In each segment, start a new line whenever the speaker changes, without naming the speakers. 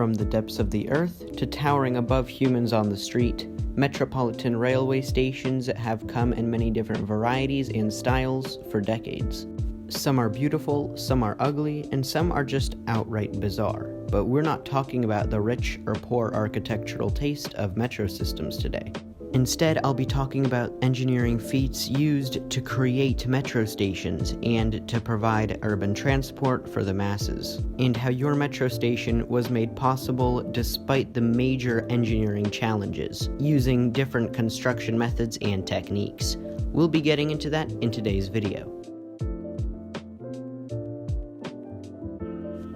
From the depths of the earth to towering above humans on the street, metropolitan railway stations have come in many different varieties and styles for decades. Some are beautiful, some are ugly, and some are just outright bizarre. But we're not talking about the rich or poor architectural taste of metro systems today. Instead, I'll be talking about engineering feats used to create metro stations and to provide urban transport for the masses, and how your metro station was made possible despite the major engineering challenges, using different construction methods and techniques. We'll be getting into that in today's video.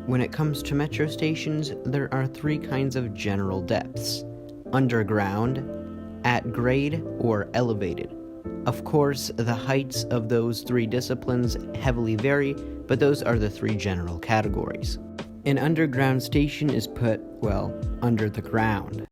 When it comes to metro stations, there are three kinds of general depths: underground, at grade, or elevated. Of course, the heights of those three disciplines heavily vary, but those are the three general categories. An underground station is put, well, under the ground.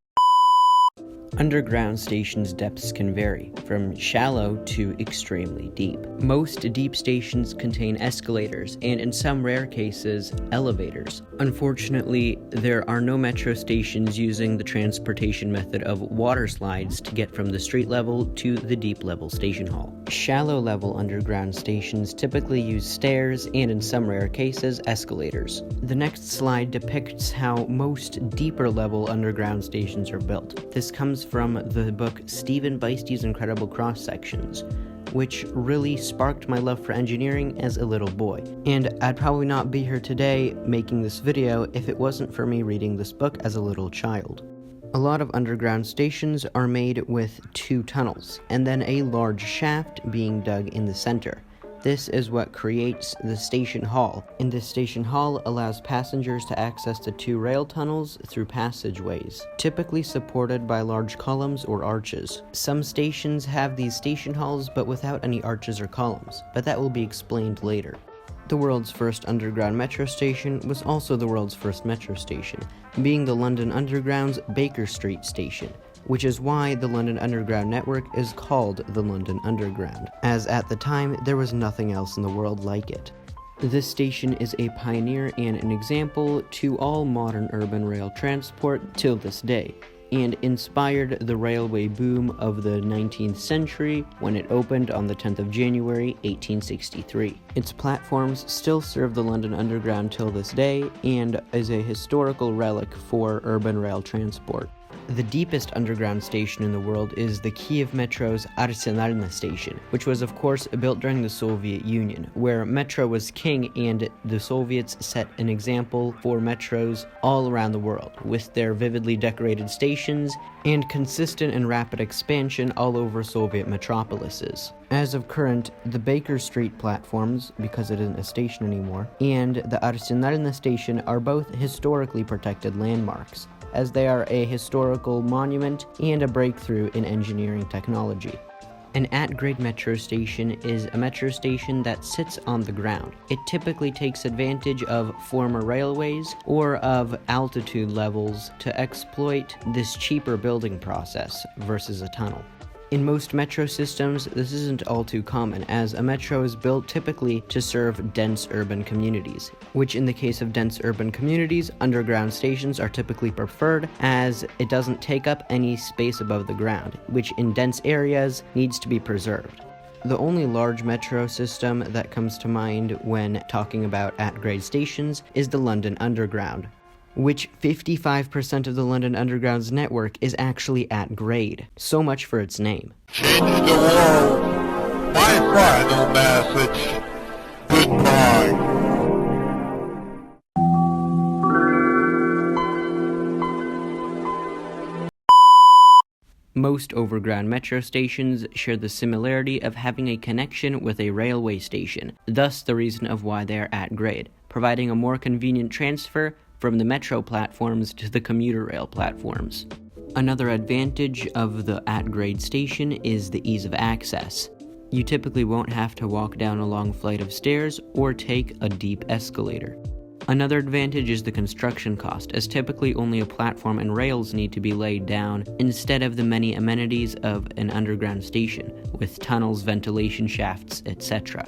Underground stations' depths can vary, from shallow to extremely deep. Most deep stations contain escalators, and in some rare cases, elevators. Unfortunately, there are no metro stations using the transportation method of water slides to get from the street level to the deep level station hall. Shallow level underground stations typically use stairs, and in some rare cases, escalators. The next slide depicts how most deeper level underground stations are built. This comes from the book Stephen Beiste's Incredible Cross Sections, which really sparked my love for engineering as a little boy. And I'd probably not be here today making this video if it wasn't for me reading this book as a little child. A lot of underground stations are made with two tunnels, and then a large shaft being dug in the center. This is what creates the station hall, and this station hall allows passengers to access the two rail tunnels through passageways, typically supported by large columns or arches. Some stations have these station halls but without any arches or columns, but that will be explained later. The world's first underground metro station was also the world's first metro station, being the London Underground's Baker Street station, which is why the London Underground network is called the London Underground, as at the time there was nothing else in the world like it. This station is a pioneer and an example to all modern urban rail transport till this day, and inspired the railway boom of the 19th century when it opened on the 10th of January 1863. Its platforms still serve the London Underground till this day and is a historical relic for urban rail transport. The deepest underground station in the world is the Kiev Metro's Arsenalna station, which was of course built during the Soviet Union, where metro was king, and the Soviets set an example for metros all around the world, with their vividly decorated stations and consistent and rapid expansion all over Soviet metropolises. As of current, the Baker Street platforms, because it isn't a station anymore, and the Arsenalna station are both historically protected landmarks, as they are a historical monument and a breakthrough in engineering technology. An at-grade metro station is a metro station that sits on the ground. It typically takes advantage of former railways or of altitude levels to exploit this cheaper building process versus a tunnel. In most metro systems, this isn't all too common, as a metro is built typically to serve dense urban communities, which in the case of dense urban communities, underground stations are typically preferred, as it doesn't take up any space above the ground, which in dense areas needs to be preserved. The only large metro system that comes to mind when talking about at-grade stations is the London Underground, which 55% of the London Underground's network is actually at grade. So much for its name.
Change the world. My final message. Goodbye.
Most overground metro stations share the similarity of having a connection with a railway station, thus the reason of why they are at grade, providing a more convenient transfer from the metro platforms to the commuter rail platforms. Another advantage of the at-grade station is the ease of access. You typically won't have to walk down a long flight of stairs or take a deep escalator. Another advantage is the construction cost, as typically only a platform and rails need to be laid down instead of the many amenities of an underground station, with tunnels, ventilation shafts, etc.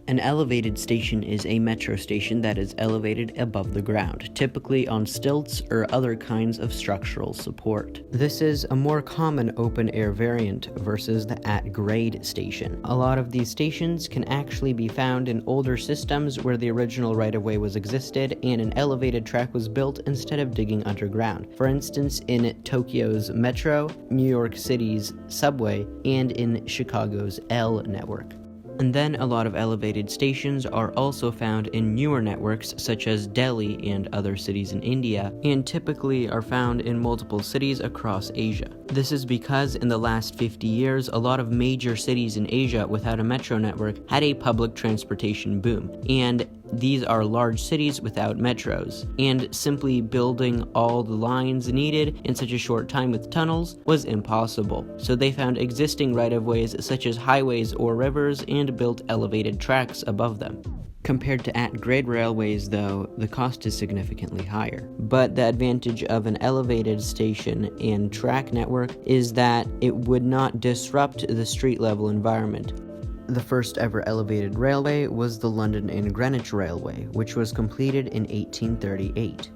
An elevated station is a metro station that is elevated above the ground, typically on stilts or other kinds of structural support. This is a more common open-air variant versus the at-grade station. A lot of these stations can actually be found in older systems where the original right-of-way was existed and an elevated track was built instead of digging underground. For instance, in Tokyo's Metro, New York City's Subway, and in Chicago's L network. And then a lot of elevated stations are also found in newer networks such as Delhi and other cities in India, and typically are found in multiple cities across Asia. This is because in the last 50 years, a lot of major cities in Asia without a metro network had a public transportation boom, and these are large cities without metros, and simply building all the lines needed in such a short time with tunnels was impossible. So they found existing right-of-ways such as highways or rivers and built elevated tracks above them. Compared to at-grade railways, though, the cost is significantly higher. But the advantage of an elevated station and track network is that it would not disrupt the street-level environment. The first ever elevated railway was the London and Greenwich Railway, which was completed in 1838.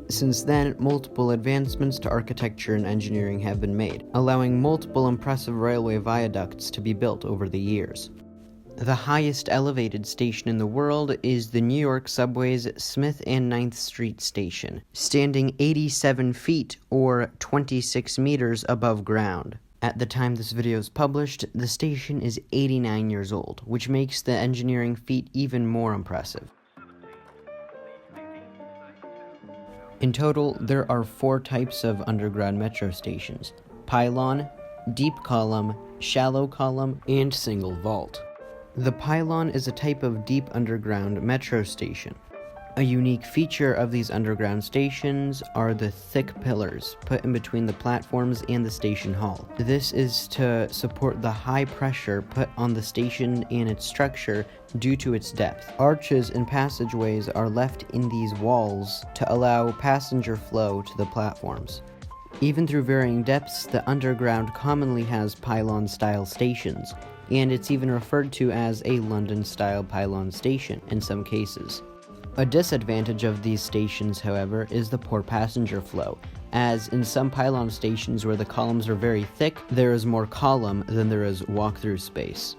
Since then, multiple advancements to architecture and engineering have been made, allowing multiple impressive railway viaducts to be built over the years. The highest elevated station in the world is the New York Subway's Smith and 9th Street station, standing 87 feet or 26 meters above ground. At the time this video is published, the station is 89 years old, which makes the engineering feat even more impressive. In total, there are 4 types of underground metro stations: pylon, deep column, shallow column, and single vault. The pylon is a type of deep underground metro station. A unique feature of these underground stations are the thick pillars put in between the platforms and the station hall. This is to support the high pressure put on the station and its structure due to its depth. Arches and passageways are left in these walls to allow passenger flow to the platforms. Even through varying depths, the underground commonly has pylon-style stations, and it's even referred to as a London-style pylon station in some cases. A disadvantage of these stations, however, is the poor passenger flow, as in some pylon stations where the columns are very thick, there is more column than there is walk-through space.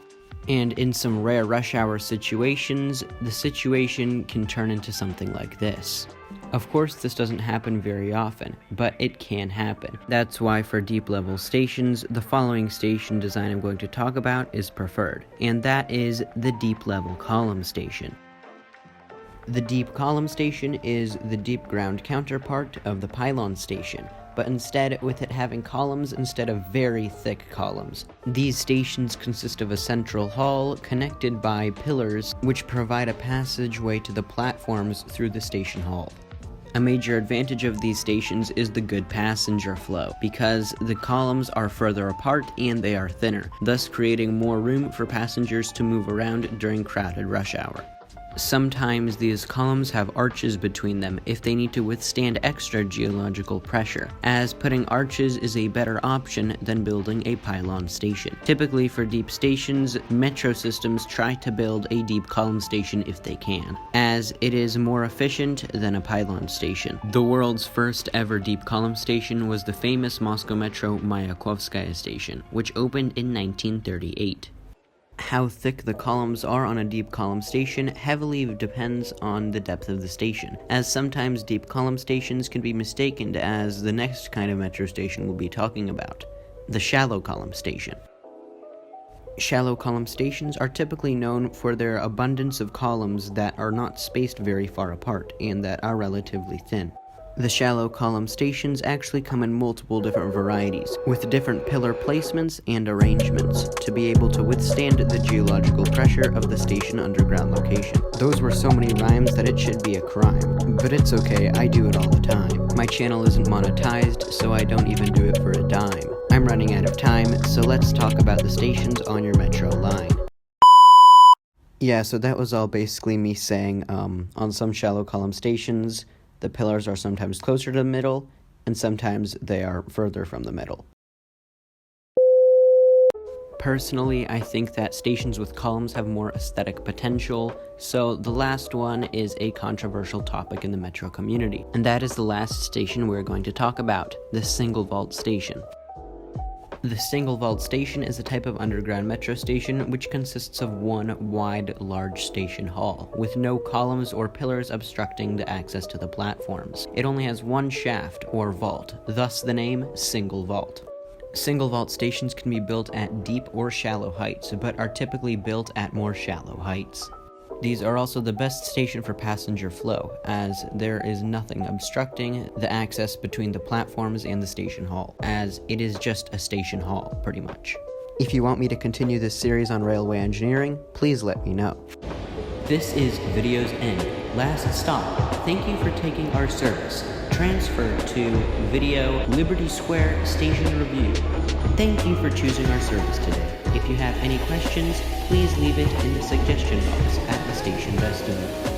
And in some rare rush hour situations, the situation can turn into something like this. Of course, this doesn't happen very often, but it can happen. That's why for deep-level stations, the following station design I'm going to talk about is preferred, and that is the deep-level column station. The deep column station is the deep ground counterpart of the pylon station, but instead with it having columns instead of very thick columns. These stations consist of a central hall connected by pillars which provide a passageway to the platforms through the station hall. A major advantage of these stations is the good passenger flow, because the columns are further apart and they are thinner, thus creating more room for passengers to move around during crowded rush hour. Sometimes these columns have arches between them if they need to withstand extra geological pressure, as putting arches is a better option than building a pylon station. Typically for deep stations, metro systems try to build a deep column station if they can, as it is more efficient than a pylon station. The world's first ever deep column station was the famous Moscow Metro Mayakovskaya station, which opened in 1938. How thick the columns are on a deep column station heavily depends on the depth of the station, as sometimes deep column stations can be mistaken as the next kind of metro station we'll be talking about, the shallow column station. Shallow column stations are typically known for their abundance of columns that are not spaced very far apart and that are relatively thin. The shallow column stations actually come in multiple different varieties, with different pillar placements and arrangements, to be able to withstand the geological pressure of the station underground location. Those were so many rhymes that it should be a crime, but it's okay, I do it all the time. My channel isn't monetized, so I don't even do it for a dime. I'm running out of time, so let's talk about the stations on your metro line. Yeah, so that was all basically me saying, on some shallow column stations, the pillars are sometimes closer to the middle, and sometimes they are further from the middle. Personally, I think that stations with columns have more aesthetic potential, so the last one is a controversial topic in the metro community, and that is the last station we're going to talk about, the single vault station. The single vault station is a type of underground metro station which consists of one wide, large station hall, with no columns or pillars obstructing the access to the platforms. It only has one shaft, or vault, thus the name single vault. Single vault stations can be built at deep or shallow heights, but are typically built at more shallow heights. These are also the best station for passenger flow, as there is nothing obstructing the access between the platforms and the station hall, as it is just a station hall, pretty much. If you want me to continue this series on railway engineering, please let me know. This is video's end. Last stop. Thank you for taking our service. Transfer to video Liberty Square Station Review. Thank you for choosing our service today. If you have any questions, please leave it in the suggestion box at the station vestibule.